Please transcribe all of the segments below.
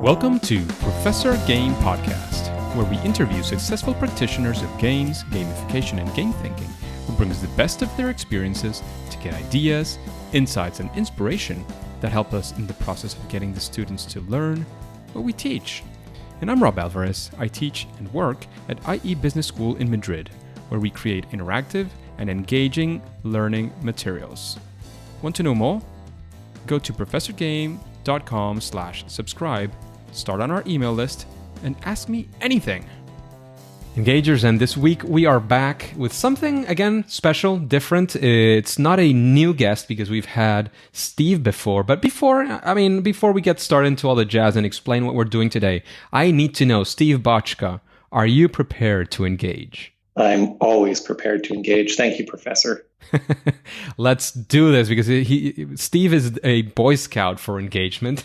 Welcome to Professor Game Podcast, where we interview successful practitioners of games, gamification, and game thinking who brings the best of their experiences to get ideas, insights, and inspiration that help us in the process of getting the students to learn what we teach. And I'm Rob Alvarez. I teach and work at IE Business School in Madrid, where we create interactive and engaging learning materials. Want to know more? Go to professorgame.com/subscribe, start on our email list, and ask me anything. Engagers, and this week we are back with something, again, special, different. It's not a new guest because we've had Steve before, but before we get started into all the jazz and explain what we're doing today, I need to know, Steve Bocska, are you prepared to engage? I'm always prepared to engage. Thank you, Professor. Let's do this because Steve is a Boy Scout for engagement.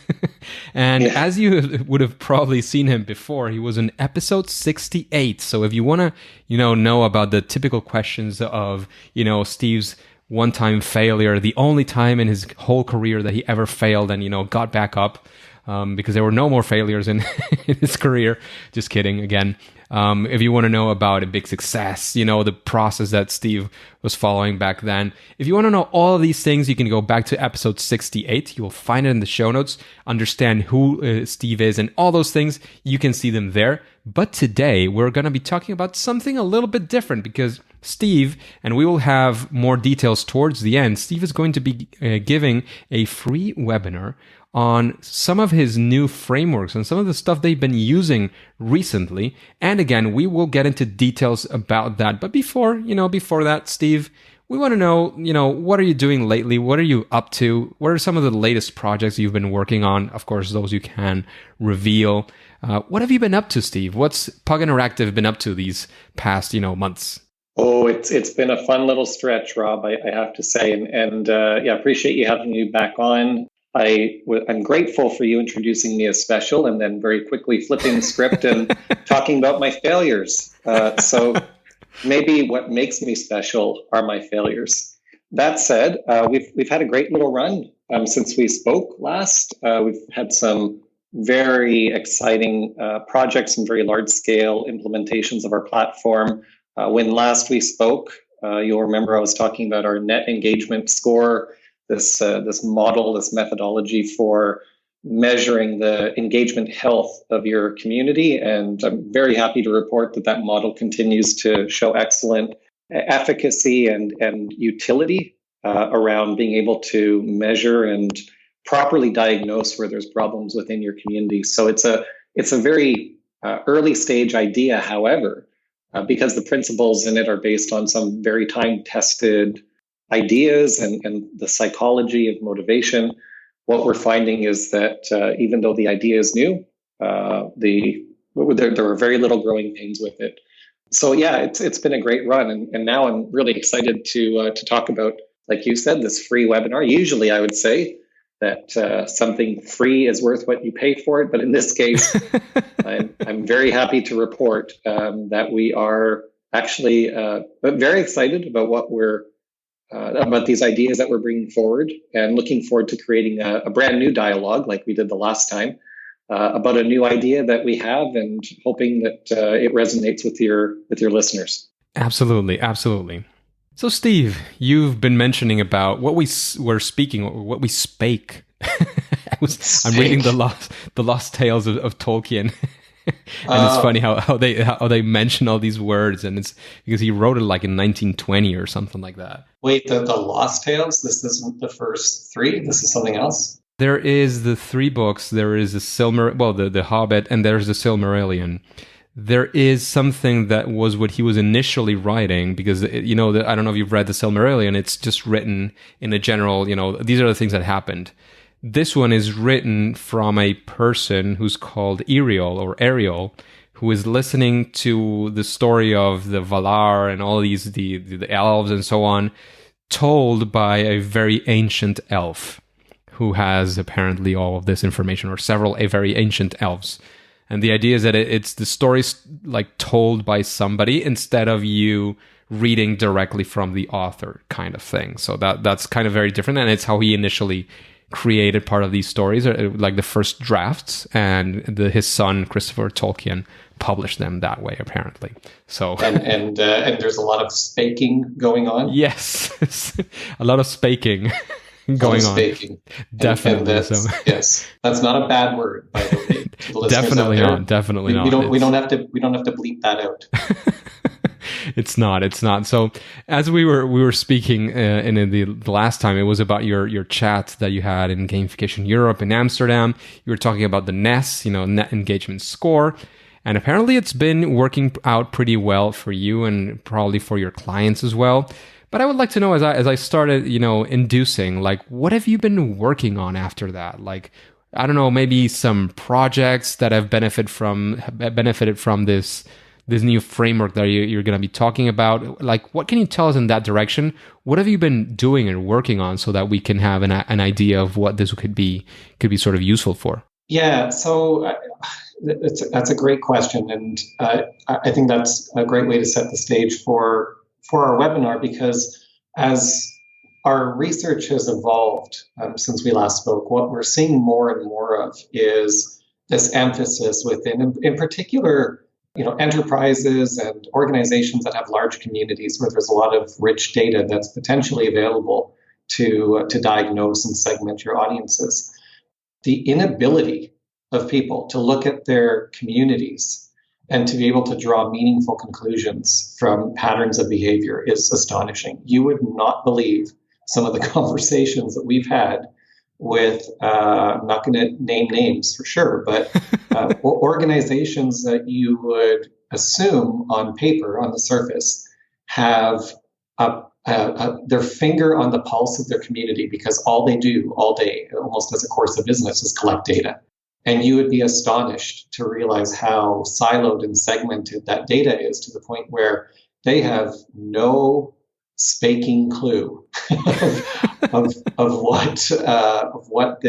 And as you would have probably seen him before, he was in episode 68. So if you want to, know about the typical questions of, Steve's one-time failure, the only time in his whole career that he ever failed and, got back up, because there were no more failures in his career. Just kidding, again. If you want to know about a big success, the process that Steve was following back then. If you want to know all of these things, you can go back to episode 68. You will find it in the show notes, understand who Steve is and all those things. You can see them there. But today, we're going to be talking about something a little bit different because Steve, and we will have more details towards the end, Steve is going to be giving a free webinar on some of his new frameworks and some of the stuff they've been using recently. And again, we will get into details about that. But before that, Steve, we want to know, what are you doing lately? What are you up to? What are some of the latest projects you've been working on? Of course, those you can reveal. What have you been up to, Steve? What's Pug Interactive been up to these past, months? Oh, it's been a fun little stretch, Rob, I have to say. And appreciate you having me back on. I'm grateful for you introducing me as special and then very quickly flipping the script and talking about my failures. So maybe what makes me special are my failures. That said, we've had a great little run since we spoke last. We've had some very exciting projects and very large-scale implementations of our platform. When last we spoke, you'll remember I was talking about our net engagement score, this model, this methodology for measuring the engagement health of your community. And I'm very happy to report that model continues to show excellent efficacy and utility around being able to measure and properly diagnose where there's problems within your community. So it's a very early stage idea, however, because the principles in it are based on some very time-tested ideas and the psychology of motivation. What we're finding is that even though the idea is new, there are very little growing pains with it. So it's been a great run, and now I'm really excited to talk about, like you said, this free webinar. Usually, I would say that something free is worth what you pay for it, but in this case, I'm very happy to report that we are actually very excited about what we're about these ideas that we're bringing forward, and looking forward to creating a brand new dialogue like we did the last time about a new idea that we have, and hoping that it resonates with your listeners. Absolutely. So, Steve, you've been mentioning about what we were speaking, what we spake. I'm reading the Lost Tales of Tolkien. And it's funny how they mention all these words, and it's because he wrote it like in 1920 or something like that. Wait, the Lost Tales? This isn't the first three? This is something else? There is the three books. There is the Hobbit, and there's the Silmarillion. There is something that was what he was initially writing, because I don't know if you've read the Silmarillion. It's just written in a general, these are the things that happened. This one is written from a person who's called Ariel, who is listening to the story of the Valar and all these, the elves and so on, told by a very ancient elf who has apparently all of this information, or several very ancient elves. And the idea is that it's the stories like told by somebody instead of you reading directly from the author kind of thing. So that's kind of very different. And it's how he initially created part of these stories, or like the first drafts, and his son Christopher Tolkien published them that way, apparently. So and there's a lot of spaking going on. Yes, a lot of spaking going on. Definitely. Yes, that's not a bad word, by the way. To the Definitely not. Definitely not. We don't have to bleep that out. It's not. So as we were speaking in the last time, it was about your chat that you had in Gamification Europe in Amsterdam. You were talking about the NES, net engagement score. And apparently it's been working out pretty well for you and probably for your clients as well. But I would like to know, as I started, inducing, like, what have you been working on after that? Like, I don't know, maybe some projects that have benefited from this new framework that you're going to be talking about. Like, what can you tell us in that direction? What have you been doing and working on so that we can have an idea of what this could be sort of useful for? Yeah, so that's a great question, and I think that's a great way to set the stage for our webinar, because as our research has evolved since we last spoke, what we're seeing more and more of is this emphasis within, in particular, enterprises and organizations that have large communities where there's a lot of rich data that's potentially available to diagnose and segment your audiences. The inability of people to look at their communities and to be able to draw meaningful conclusions from patterns of behavior is astonishing. You would not believe some of the conversations that we've had with, I'm not going to name names for sure, but organizations that you would assume on paper, on the surface, have their finger on the pulse of their community, because all they do all day, almost as a course of business, is collect data. And you would be astonished to realize how siloed and segmented that data is, to the point where they have no spaking clue of what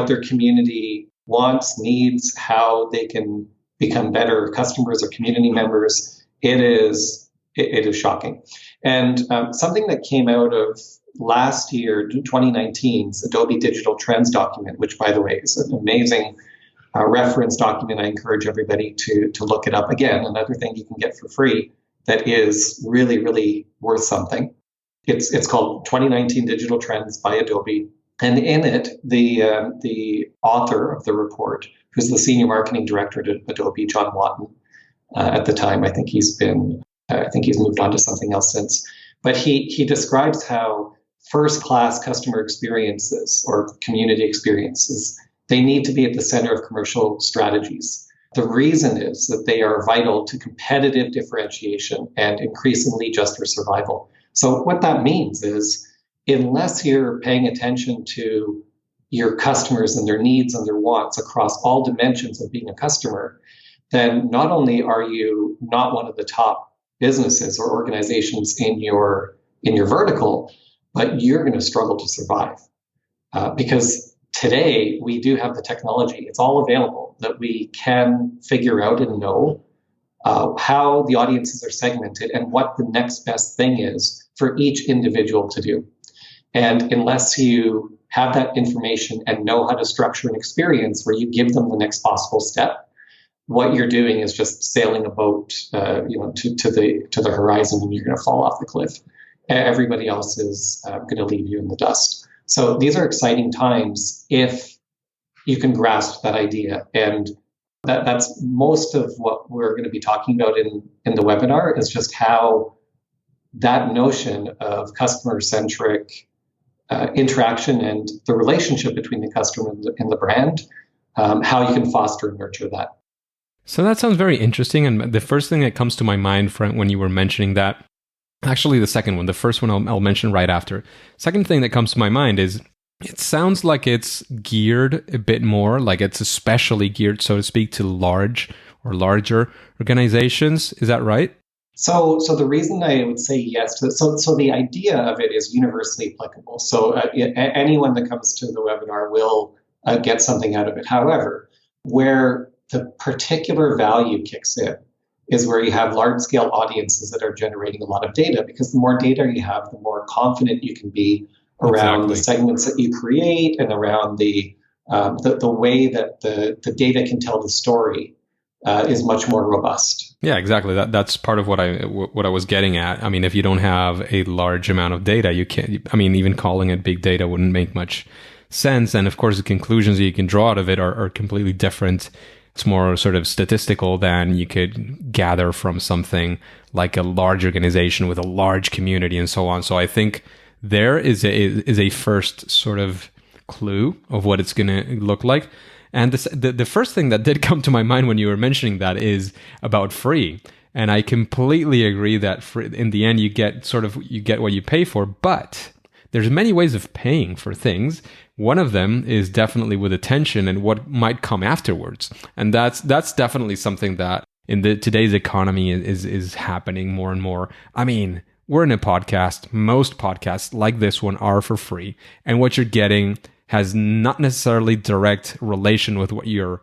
their community wants, needs, how they can become better customers or community members. It is shocking. And something that came out of last year, 2019's Adobe Digital Trends document, which, by the way, is an amazing reference document. I encourage everybody to look it up. Again, another thing you can get for free that is really, really worth something. It's called 2019 Digital Trends by Adobe. And in it, the author of the report, who's the senior marketing director at Adobe, John Watton, at the time, I think he's moved on to something else since. But he describes how first-class customer experiences or community experiences, they need to be at the center of commercial strategies. The reason is that they are vital to competitive differentiation and increasingly just for survival. So what that means is, unless you're paying attention to your customers and their needs and their wants across all dimensions of being a customer, then not only are you not one of the top businesses or organizations in your vertical, but you're going to struggle to survive. Because today we do have the technology, it's all available, that we can figure out and know how the audiences are segmented and what the next best thing is for each individual to do. And unless you have that information and know how to structure an experience where you give them the next possible step, what you're doing is just sailing a boat, to the horizon, and you're going to fall off the cliff. Everybody else is going to leave you in the dust. So these are exciting times if you can grasp that idea. And that's most of what we're going to be talking about in the webinar, is just how that notion of customer-centric interaction and the relationship between the customer and the brand, how you can foster and nurture that. So that sounds very interesting. And the first thing that comes to my mind when you were mentioning that, actually the second one, the first one I'll mention right after. Second thing that comes to my mind is, it sounds like it's geared a bit more, like it's especially geared, so to speak, to large or larger organizations. Is that right? So the reason I would say yes to so the idea of it is universally applicable. So anyone that comes to the webinar will get something out of it. However, where the particular value kicks in is where you have large-scale audiences that are generating a lot of data, because the more data you have, the more confident you can be around the Exactly. segments that you create and around the way that the data can tell the story is much more robust. Yeah, exactly. That's part of what I was getting at. I mean, if you don't have a large amount of data, you can't. I mean, even calling it big data wouldn't make much sense. And of course, the conclusions that you can draw out of it are completely different. It's more sort of statistical than you could gather from something like a large organization with a large community and so on. So I think there is a first sort of clue of what it's going to look like. And the first thing that did come to my mind when you were mentioning that is about free. And I completely agree that in the end, you get what you pay for, but there's many ways of paying for things. One of them is definitely with attention and what might come afterwards. And that's definitely something that in today's economy is happening more and more. I mean, we're in a podcast. Most podcasts like this one are for free. And what you're getting has not necessarily direct relation with what you're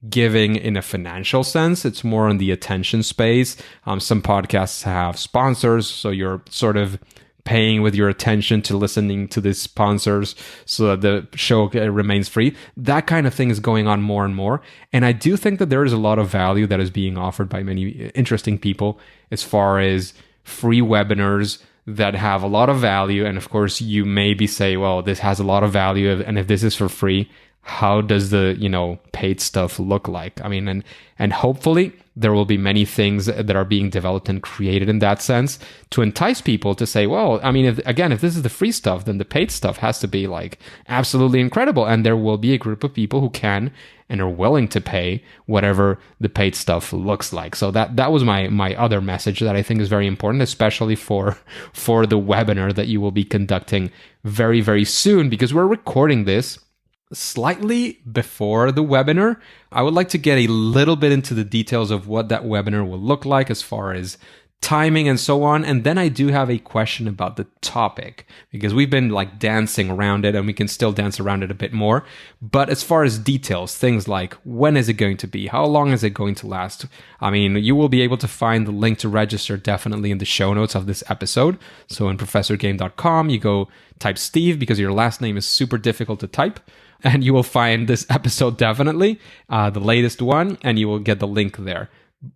giving in a financial sense. It's more in the attention space. Some podcasts have sponsors, so you're sort of paying with your attention to listening to these sponsors so that the show remains free. That kind of thing is going on more and more. And I do think that there is a lot of value that is being offered by many interesting people as far as free webinars that have a lot of value. And of course, you maybe say, well, this has a lot of value. And if this is for free, how does the, paid stuff look like? I mean, and hopefully there will be many things that are being developed and created in that sense to entice people to say, well, I mean, if this is the free stuff, then the paid stuff has to be like absolutely incredible. And there will be a group of people who can and are willing to pay whatever the paid stuff looks like. So that was my other message that I think is very important, especially for the webinar that you will be conducting very, very soon, because we're recording this slightly before the webinar. I would like to get a little bit into the details of what that webinar will look like as far as timing and so on. And then I do have a question about the topic, because we've been like dancing around it and we can still dance around it a bit more. But as far as details, things like when is it going to be? How long is it going to last? I mean, you will be able to find the link to register definitely in the show notes of this episode. So in professorgame.com, you go type Steve because your last name is super difficult to type. And you will find this episode definitely, the latest one, and you will get the link there.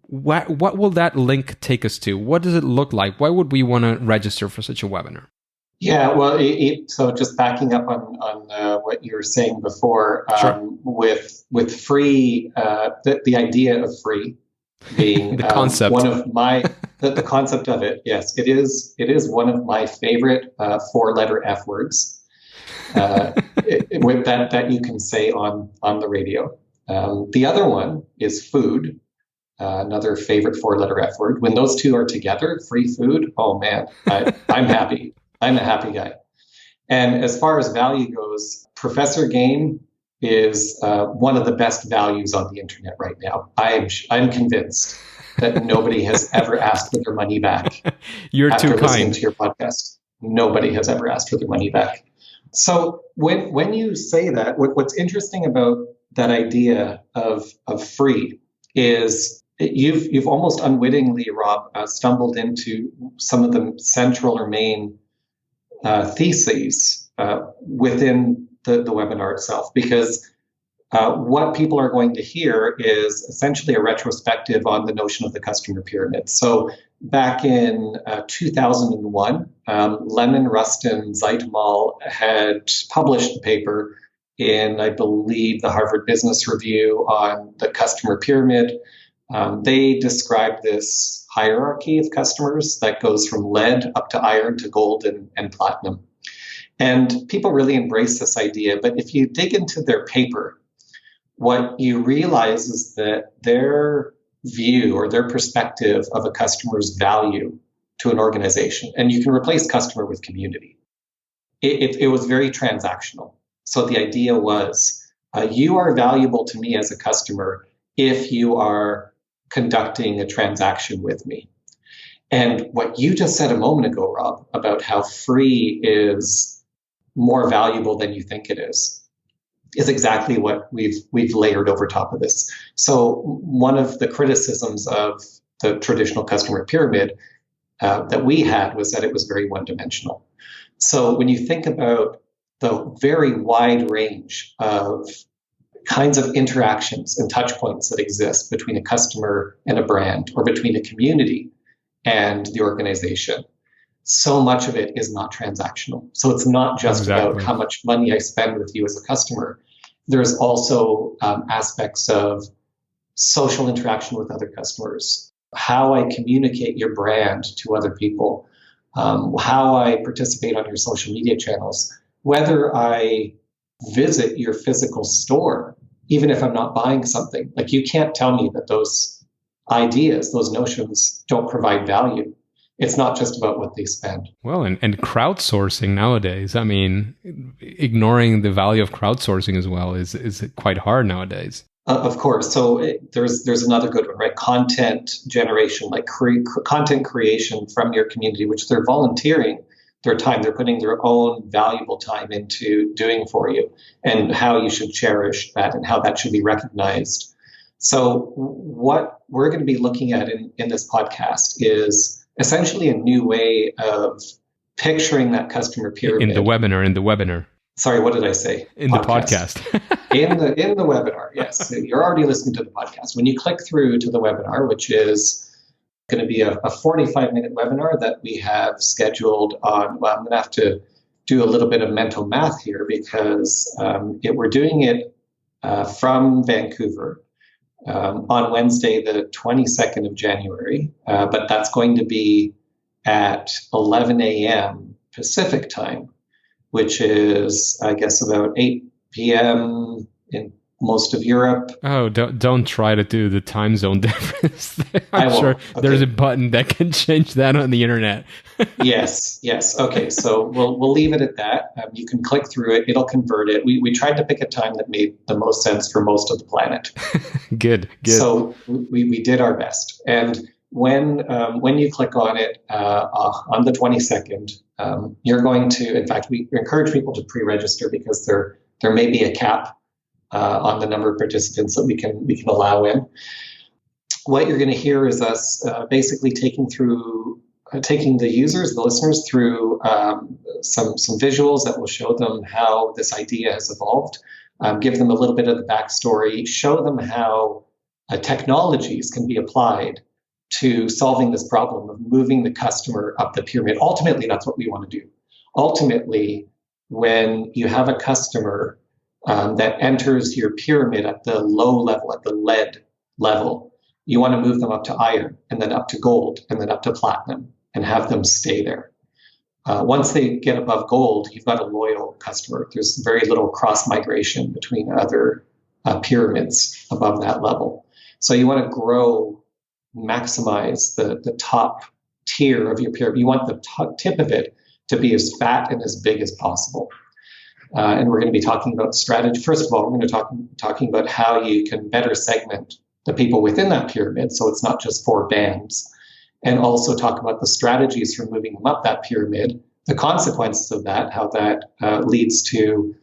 What will that link take us to? What does it look like? Why would we want to register for such a webinar? Yeah, well, so just backing up on what you were saying before, Sure. with free, the idea of free being the concept. one of my the concept of it. Yes, it is one of my favorite 4-letter F words. With that you can say on the radio. The other one is food, another favorite 4-letter F word. When those two are together, free food, oh man, I'm happy. I'm a happy guy. And as far as value goes, Professor Game is one of the best values on the internet right now. I'm convinced that nobody has ever asked for their money back. You're after too listening kind to your podcast. Nobody has ever asked for their money back. So when you say that, what's interesting about that idea of free is you've almost unwittingly, Rob, stumbled into some of the central or main theses within the webinar itself, because what people are going to hear is essentially a retrospective on the notion of the customer pyramid. So back in 2001, Lemon, Rustin, Zeitmal had published a paper in, I believe, the Harvard Business Review on the customer pyramid. They described this hierarchy of customers that goes from lead up to iron to gold and platinum. And people really embrace this idea. But if you dig into their paper, what you realize is that their view or their perspective of a customer's value to an organization, and you can replace customer with community, it was very transactional. So the idea was, you are valuable to me as a customer if you are conducting a transaction with me. And what you just said a moment ago, Rob, about how free is more valuable than you think it is exactly what we've layered over top of this. So one of the criticisms of the traditional customer pyramid that we had was that it was very one-dimensional. So when you think about the very wide range of kinds of interactions and touch points that exist between a customer and a brand, or between a community and the organization, so much of it is not transactional. So it's not just about how much money I spend with you as a customer. There's also aspects of social interaction with other customers, how I communicate your brand to other people, how I participate on your social media channels, whether I visit your physical store, even if I'm not buying something. Like, you can't tell me that those ideas, those notions don't provide value. It's not just about what they spend. Well, and crowdsourcing nowadays, I mean, ignoring the value of crowdsourcing as well is quite hard nowadays. Of course. So there's another good one, right? Content generation, like content creation from your community, which they're volunteering their time. They're putting their own valuable time into doing for you, and how you should cherish that and how that should be recognized. So what we're going to be looking at in this podcast is essentially a new way of picturing that customer pyramid. In the webinar. Sorry, what did I say? In the podcast. in the webinar, yes. You're already listening to the podcast. When you click through to the webinar, which is going to be a 45-minute webinar that we have scheduled on, well, I'm going to have to do a little bit of mental math here, because we're doing it from Vancouver on Wednesday, the 22nd of January, but that's going to be at 11 a.m. Pacific time, which is, I guess, about 8 p.m. in most of Europe. Oh, don't try to do the time zone difference. I'm sure there's a button that can change that on the internet. Yes. Okay, so we'll leave it at that. You can click through it. It'll convert it. We tried to pick a time that made the most sense for most of the planet. Good. So we did our best. And when you click on it on the 22nd, you're going to, in fact, we encourage people to pre-register, because there may be a cap on the number of participants that we can allow in. What you're going to hear is us basically taking the users, the listeners, through some visuals that will show them how this idea has evolved, give them a little bit of the backstory, show them how technologies can be applied to solving this problem of moving the customer up the pyramid. Ultimately, that's what we want to do. Ultimately, when you have a customer that enters your pyramid at the low level, at the lead level, you want to move them up to iron, and then up to gold, and then up to platinum, and have them stay there. Once they get above gold, you've got a loyal customer. There's very little cross-migration between other pyramids above that level. So you want to maximize the top tier of your pyramid. You want the tip of it to be as fat and as big as possible. And we're going to be talking about strategy. First of all, we're going to talking about how you can better segment the people within that pyramid, so it's not just 4 bands, and also talk about the strategies for moving them up that pyramid, the consequences of that, how that leads to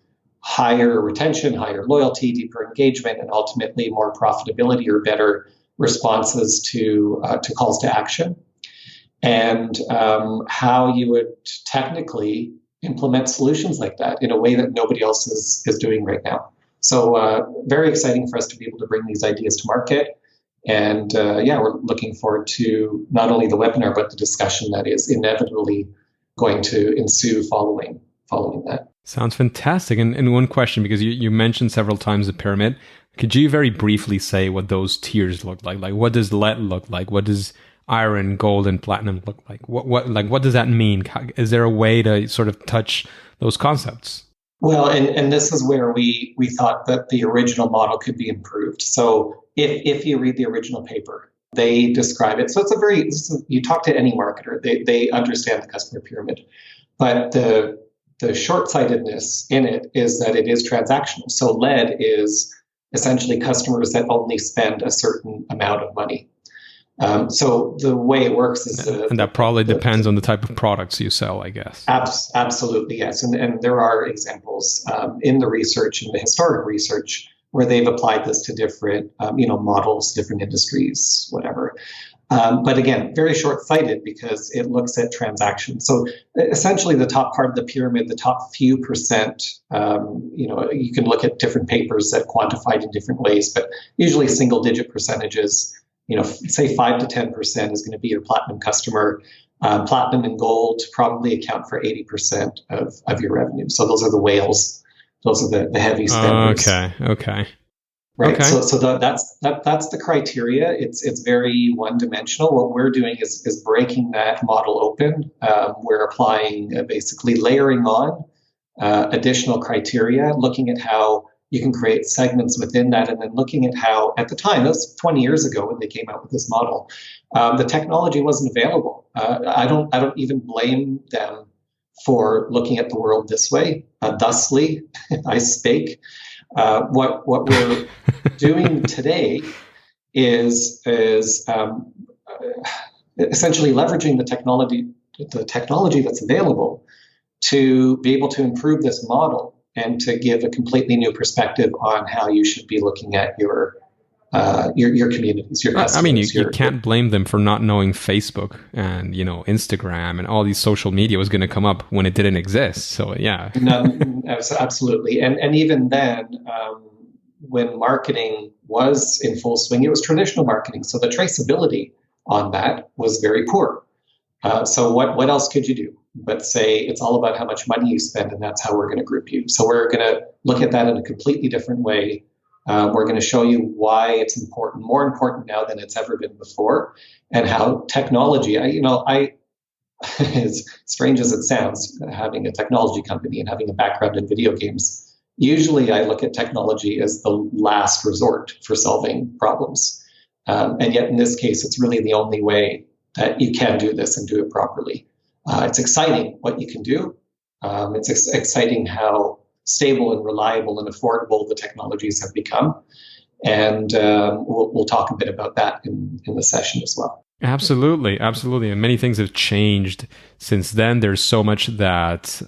higher retention, higher loyalty, deeper engagement, and ultimately more profitability or better responses to calls to action, and how you would technically implement solutions like that in a way that nobody else is doing right now. So very exciting for us to be able to bring these ideas to market. And we're looking forward to not only the webinar, but the discussion that is inevitably going to ensue following that. Sounds fantastic. And one question, because you mentioned several times the pyramid, could you very briefly say what those tiers look like? Like, what does lead look like? What does iron, gold, and platinum look like? What does that mean? Is there a way to sort of touch those concepts? Well, and this is where we thought that the original model could be improved. So if you read the original paper, they describe it. So you talk to any marketer, they understand the customer pyramid, but the short-sightedness in it is that it is transactional. So lead is essentially customers that only spend a certain amount of money. So the way it works is... and that probably depends on the type of products you sell, I guess. Absolutely, yes. And there are examples in the research, in the historic research, where they've applied this to different models, different industries, whatever. But again, very short-sighted because it looks at transactions. So essentially the top part of the pyramid, the top few percent, you can look at different papers that quantified in different ways, but usually single-digit percentages, say 5 to 10% is going to be your platinum customer. Platinum and gold probably account for 80% of your revenue. So those are the whales. Those are the heavy spenders. Okay. Right. Okay. So that's the criteria. It's very one-dimensional. What we're doing is breaking that model open. We're applying basically layering on additional criteria, looking at how you can create segments within that, and then looking at how, at the time, that was 20 years ago when they came out with this model, the technology wasn't available. I don't even blame them for looking at the world this way. Thusly, I spake. What we're doing today is essentially leveraging the technology that's available to be able to improve this model and to give a completely new perspective on how you should be looking at your communities, your customers. I mean, you can't blame them for not knowing Facebook and Instagram and all these social media was going to come up when it didn't exist. So yeah, no, absolutely. And even then, when marketing was in full swing, it was traditional marketing. So the traceability on that was very poor. So what else could you do but say it's all about how much money you spend, and that's how we're going to group you. So we're going to look at that in a completely different way. We're going to show you why it's important, more important now than it's ever been before, and how technology, as strange as it sounds, having a technology company and having a background in video games, usually I look at technology as the last resort for solving problems. And yet in this case, it's really the only way that you can do this and do it properly. It's exciting what you can do. It's exciting how stable and reliable and affordable the technologies have become. And we'll talk a bit about that in the session as well. Absolutely. And many things have changed since then. There's so much that,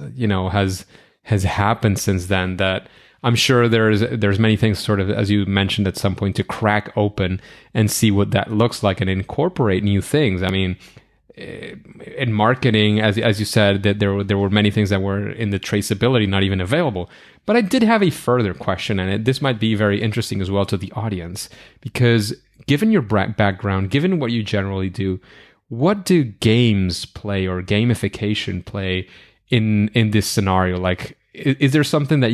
has happened since then that I'm sure there's many things sort of, as you mentioned at some point, to crack open and see what that looks like and incorporate new things. I mean, in marketing, as you said, that there were many things that were in the traceability not even available. But I did have a further question, and this might be very interesting as well to the audience, because given your background, given what you generally do, what do games play or gamification play in this scenario? Like, is there something that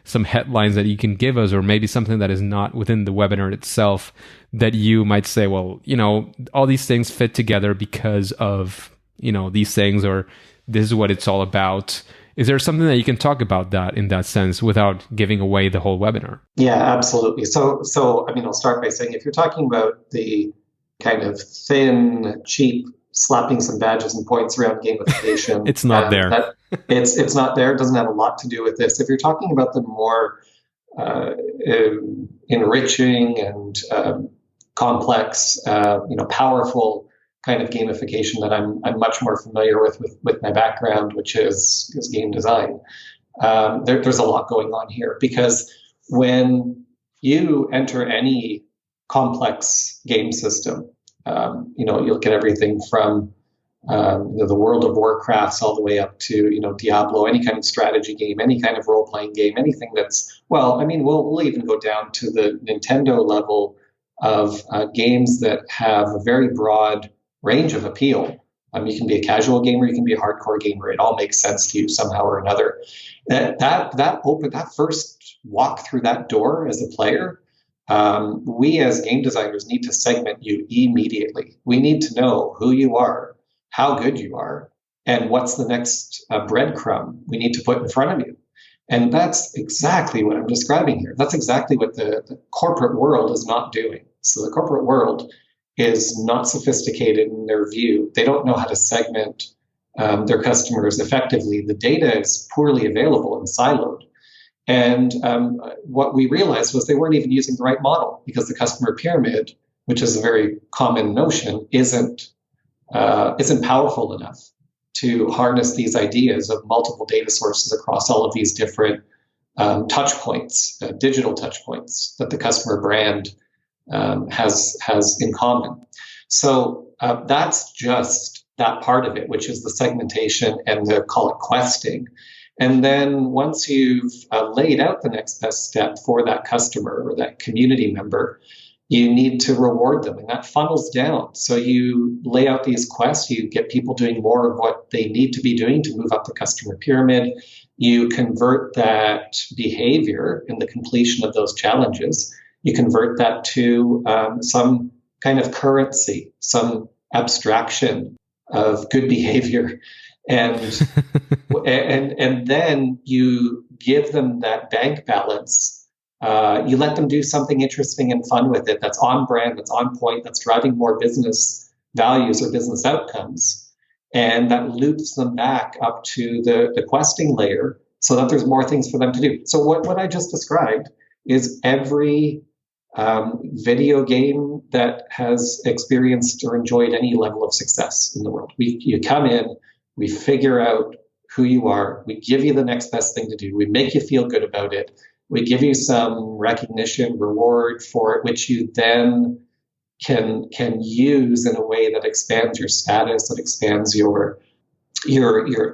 some headlines that you can give us, or maybe something that is not within the webinar itself that you might say, well, all these things fit together because of, these things, or this is what it's all about? Is there something that you can talk about that in that sense without giving away the whole webinar? Yeah, absolutely. So I'll start by saying, if you're talking about the kind of thin, cheap, slapping some badges and points around gamification, it's not there. It's not there. It doesn't have a lot to do with this. If you're talking about the more enriching and complex, powerful kind of gamification that I'm much more familiar with my background, which is game design. There's a lot going on here, because when you enter any complex game system, you look at everything from the World of Warcrafts all the way up to Diablo, any kind of strategy game, any kind of role-playing game, anything that's, we'll even go down to the Nintendo level of games that have a very broad range of appeal. You can be a casual gamer, you can be a hardcore gamer. It all makes sense to you somehow or another. That first walk through that door as a player, we as game designers need to segment you immediately. We need to know who you are, how good you are, and what's the next breadcrumb we need to put in front of you. And that's exactly what I'm describing here. That's exactly what the corporate world is not doing. So the corporate world is not sophisticated in their view. They don't know how to segment their customers effectively. The data is poorly available and siloed. And what we realized was they weren't even using the right model, because the customer pyramid, which is a very common notion, isn't powerful enough to harness these ideas of multiple data sources across all of these different touch points, digital touch points that the customer brand has in common. So that's just that part of it, which is the segmentation and the call it questing. And then once you've laid out the next best step for that customer or that community member, you need to reward them, and that funnels down. So you lay out these quests, you get people doing more of what they need to be doing to move up the customer pyramid. You convert that behavior in the completion of those challenges. You convert that to some kind of currency, some abstraction of good behavior. And and then you give them that bank balance. You let them do something interesting and fun with it that's on brand, that's on point, that's driving more business values or business outcomes. And that loops them back up to the questing layer so that there's more things for them to do. So what I just described is every video game that has experienced or enjoyed any level of success in the world. You come in, we figure out who you are, we give you the next best thing to do, we make you feel good about it, we give you some recognition, reward for it, which you then can use in a way that expands your status, that expands your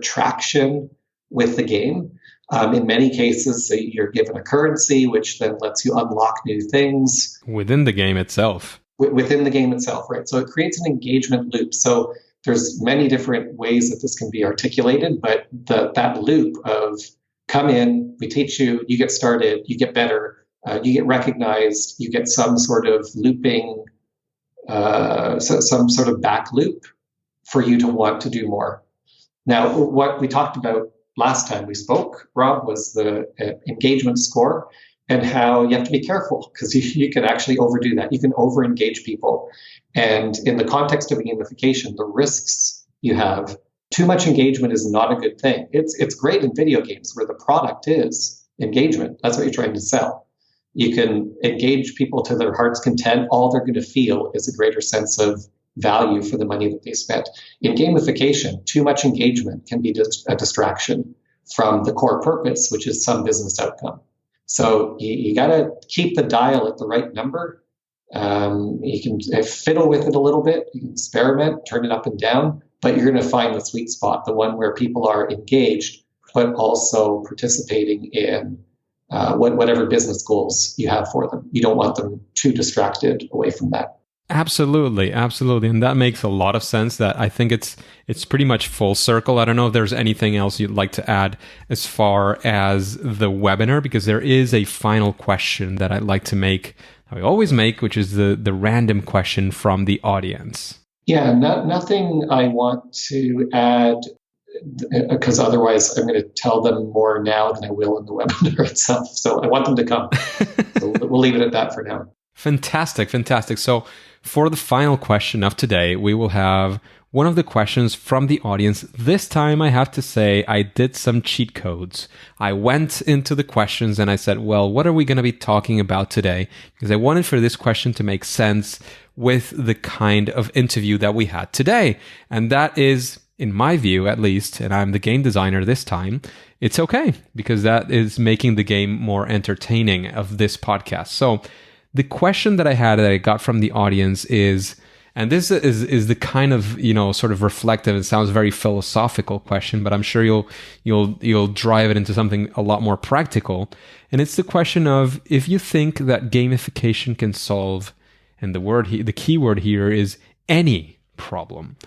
traction with the game. In many cases, you're given a currency, which then lets you unlock new things. Within the game itself. Within the game itself, right? So it creates an engagement loop. So there's many different ways that this can be articulated, but that loop of come in, we teach you, you get started, you get better, you get recognized, you get some sort of looping, some sort of back loop for you to want to do more. Now, what we talked about last time we spoke, Rob, was the engagement score and how you have to be careful because you can actually overdo that. You can over-engage people. And in the context of gamification, the risks you have, too much engagement is not a good thing. It's great in video games where the product is engagement. That's what you're trying to sell. You can engage people to their heart's content. All they're going to feel is a greater sense of value for the money that they spent. In gamification, too much engagement can be a distraction from the core purpose, which is some business outcome. So you got to keep the dial at the right number. You can fiddle with it a little bit. You can experiment, turn it up and down, but you're going to find the sweet spot, the one where people are engaged, but also participating in whatever business goals you have for them. You don't want them too distracted away from that. Absolutely. And that makes a lot of sense. That I think it's pretty much full circle. I don't know if there's anything else you'd like to add as far as the webinar, because there is a final question that I'd like to make, I always make, which is the random question from the audience. Yeah, nothing I want to add, because otherwise I'm going to tell them more now than I will in the webinar itself. So I want them to come. So we'll leave it at that for now. Fantastic. So for the final question of today, we will have one of the questions from the audience. This time, I have to say, I did some cheat codes. I went into the questions and I said, well, what are we going to be talking about today? Because I wanted for this question to make sense with the kind of interview that we had today. And that is, in my view, at least, and I'm the game designer this time, it's okay, because that is making the game more entertaining of this podcast. So the question that I got from the audience is, and this is the kind of, sort of reflective, it sounds very philosophical question, but I'm sure you'll drive it into something a lot more practical. And it's the question of, if you think that gamification can solve, and the key word here is any problem.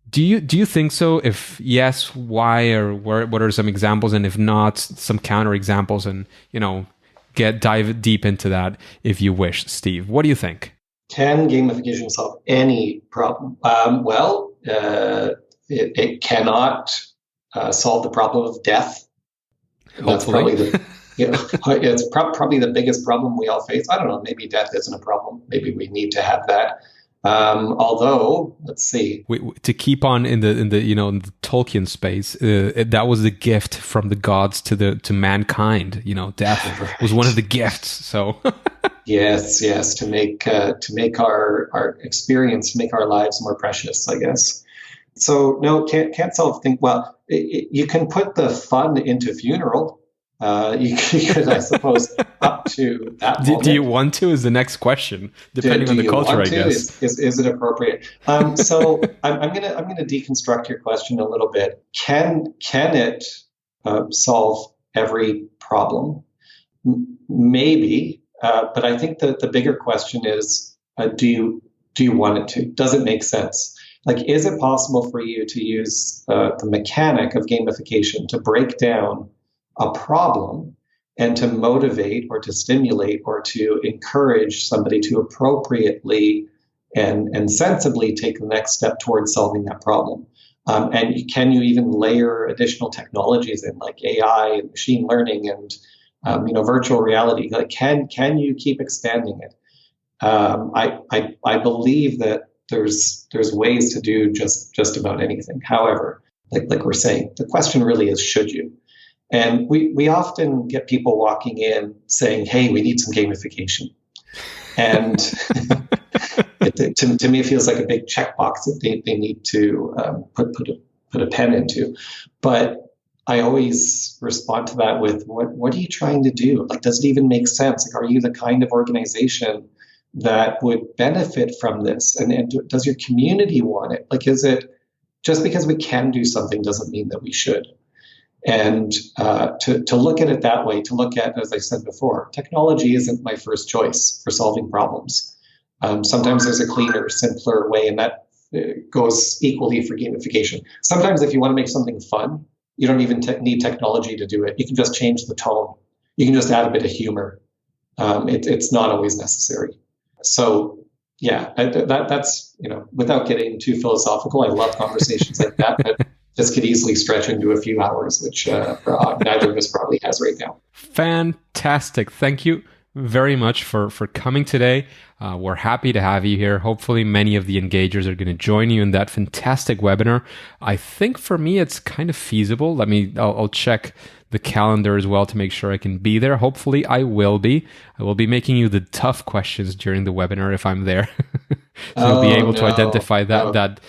Do you think so? If yes, why, or what are some examples? And if not, some counter examples, and, dive deep into that if you wish. Steve, what do you think? Can gamification solve any problem? It cannot solve the problem of death. That's probably it's probably the biggest problem we all face. I don't know. Maybe death isn't a problem. Maybe we need to have that. Although, let's see. To keep on in the Tolkien space, that was the gift from the gods to mankind. Death was one of the gifts. So yes, to make our experience, to make our lives more precious, I guess. So no, can't solve things. Well, you can put the fun into funeral. You could, I suppose, up to that moment. Do you want to is the next question, depending on the culture, I guess. Is it appropriate? So I'm gonna deconstruct your question a little bit. Can it solve every problem? Maybe, but I think that the bigger question is, do you want it to? Does it make sense? Like, is it possible for you to use the mechanic of gamification to break down a problem and to motivate or to stimulate or to encourage somebody to appropriately and sensibly take the next step towards solving that problem? And can you even layer additional technologies in, like AI and machine learning and virtual reality? Like, can you keep expanding it? I believe that there's ways to do just about anything. However, like we're saying, the question really is, should you? And we often get people walking in saying, "Hey, we need some gamification," and to me, it feels like a big checkbox that they need to put a pen into. But I always respond to that with, what are you trying to do? Like, does it even make sense? Like, are you the kind of organization that would benefit from this? And does your community want it? Like, is it just because we can do something doesn't mean that we should? And to look at it that way, to look at, as I said before, technology isn't my first choice for solving problems. Sometimes there's a cleaner, simpler way, and that goes equally for gamification. Sometimes if you want to make something fun, you don't even need technology to do it. You can just change the tone. You can just add a bit of humor. It's not always necessary. So yeah, that's, without getting too philosophical, I love conversations like that, but this could easily stretch into a few hours, which neither of us probably has right now. Fantastic. Thank you very much for coming today. We're happy to have you here. Hopefully many of the engagers are going to join you in that fantastic webinar. I think for me, it's kind of feasible. I'll check the calendar as well to make sure I can be there. Hopefully I will be. I will be making you the tough questions during the webinar if I'm there. So you'll be able to identify that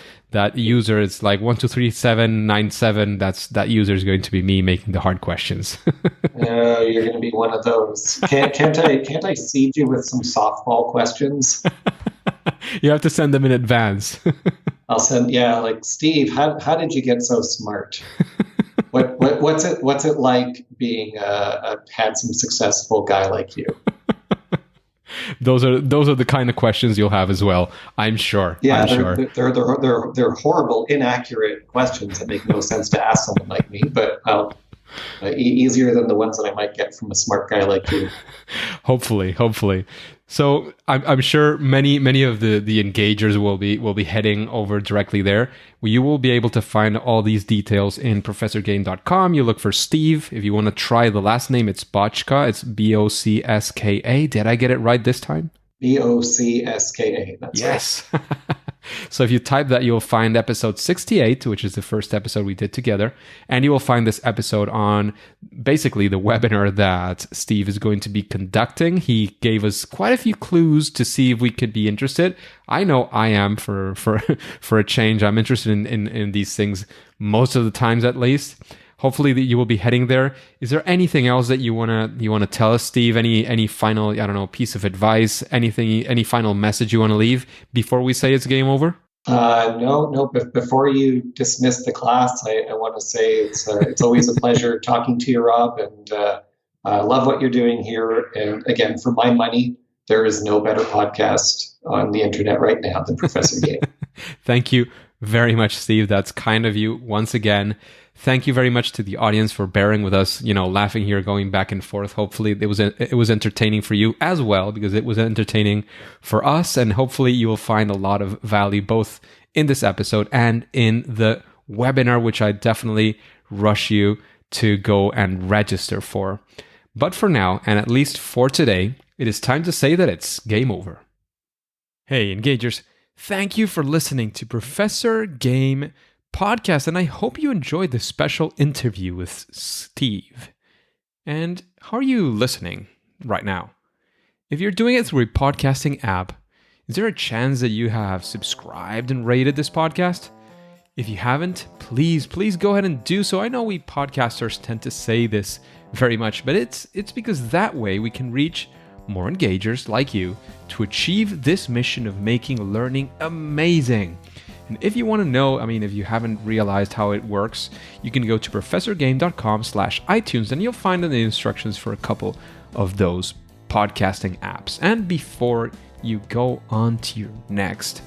user is like 123797. That user is going to be me making the hard questions. You're going to be one of those. Can't I seed you with some softball questions? You have to send them in advance. I'll send. Yeah, like, Steve, how did you get so smart? What's it like being a handsome, successful guy like you? Those are the kind of questions you'll have as well, I'm sure. Yeah, they're horrible, inaccurate questions that make no sense to ask someone like me, but easier than the ones that I might get from a smart guy like you. Hopefully. So I'm sure many of the engagers will be heading over directly there. You will be able to find all these details in professorgain.com. You look for Steve. If you want to try the last name, it's Bocska. It's Bocska. Did I get it right this time? Bocska. That's yes. Right. So if you type that, you'll find episode 68, which is the first episode we did together. And you will find this episode on basically the webinar that Steve is going to be conducting. He gave us quite a few clues to see if we could be interested. I know I am for a change. I'm interested in these things most of the times, at least. Hopefully that you will be heading there. Is there anything else that you wanna tell us, Steve? Any final, I don't know, piece of advice? Anything? Any final message you want to leave before we say it's game over? No. Before you dismiss the class, I want to say it's always a pleasure talking to you, Rob, and I love what you're doing here. And again, for my money, there is no better podcast on the internet right now than Professor Gain. Thank you very much, Steve. That's kind of you once again. Thank you very much to the audience for bearing with us, laughing here, going back and forth. Hopefully it was entertaining for you as well, because it was entertaining for us. And hopefully you will find a lot of value both in this episode and in the webinar, which I definitely rush you to go and register for. But for now, and at least for today, it is time to say that it's game over. Hey, engagers, thank you for listening to Professor Game Podcast, and I hope you enjoyed this special interview with Steve. And how are you listening right now? If you're doing it through a podcasting app, is there a chance that you have subscribed and rated this podcast? If you haven't, please go ahead and do so. I know we podcasters tend to say this very much, but it's because that way we can reach more engagers like you to achieve this mission of making learning amazing. And if you want to know, if you haven't realized how it works, you can go to professorgame.com/iTunes and you'll find the instructions for a couple of those podcasting apps. And before you go on to your next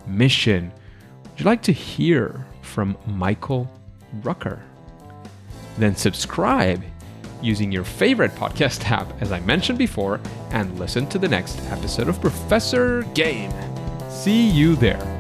mission, would you like to hear from Michael Rucker? Then subscribe using your favorite podcast app, as I mentioned before, and listen to the next episode of Professor Game. See you there.